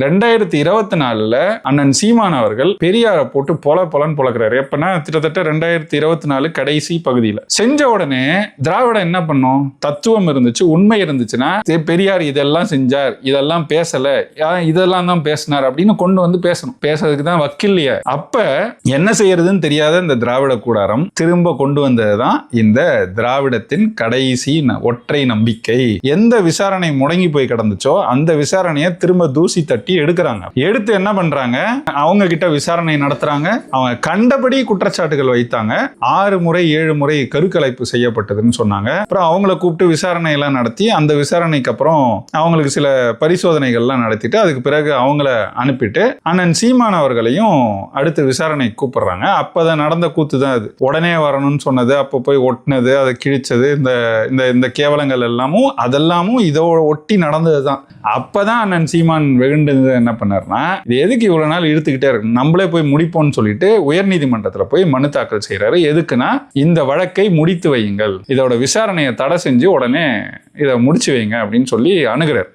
2024 அண்ணன் சீமான் அவர்கள் பெரியாரை போட்டு பொலன்னு பொழக்கிறாரு. எப்பன்னா கிட்டத்தட்ட 2024 கடைசி பகுதியில் செஞ்ச உடனே திராவிடம் என்ன பண்ணும்? தத்துவம் இருந்துச்சு, உண்மை இருந்துச்சுன்னா பெரியார் இதெல்லாம் செஞ்சார், இதெல்லாம் பேசல, இதெல்லாம் தான் பேசினார் அப்படின்னு கொண்டு வந்து பேசணும். பேசுறதுக்கு தான் வக்கில்லையே. அப்ப என்ன செய்யறதுன்னு தெரியாத இந்த திராவிட கூடாரம் திரும்ப கொண்டு வந்ததுதான் இந்த திராவிடத்தின் கடைசி ஒற்றை நம்பிக்கை. எந்த விசாரணை முடங்கி போய் கிடந்துச்சோ அந்த விசாரணையை திரும்ப தூசி தட்டி எடுக்கிறாங்க. எடுத்து என்ன பண்றாங்க? அவங்க கிட்ட விசாரணை நடத்துறாங்க. அவங்க கண்டபடி குற்றச்சாட்டுகள் வைத்தாங்க. 6 முறை 7 முறை கருக்கலைப்பு செய்யப்பட்டதுன்னு சொன்னாங்க. அப்புறம் அவங்கள கூப்பிட்டு விசாரணை எல்லாம் நடத்தி அந்த விசாரணைக்கு அப்புறம் அவங்களுக்கு சில பரிசோதனைகள்லாம் நடத்திட்டு அதுக்கு பிறகு அவங்கள அனுப்பிட்டு அண்ணன் சீமான் அவர்களையும் அடுத்து விசாரணை கூப்பிடுறாங்க. அப்பதான் நடந்த கூத்து தான் அது. உடனே வரணும்னு சொன்னது, அப்ப போய் ஒட்டினது, அதை கிழிச்சது, இந்த கேவலங்கள் எல்லாமும் அதெல்லாமும் இதோட ஒட்டி நடந்ததுதான். அப்பதான் அண்ணன் சீமான் வெகுண்டு என்ன பண்ணார்னா, இது எதுக்கு இவ்வளவு நாள் இழுத்துக்கிட்டே இருக்கு, நம்மளே போய் முடிப்போம்னு சொல்லிட்டு உயர்நீதிமன்றத்தில் போய் மனு தாக்கல் செய்யறாரு. எதுக்குன்னா, இந்த வழக்கை முடித்து வையுங்கள், இதோட விசாரணையை தடை செஞ்சு உடனே இதை முடிச்சு வைங்க அப்படின்னு சொல்லி அணுகிறார்.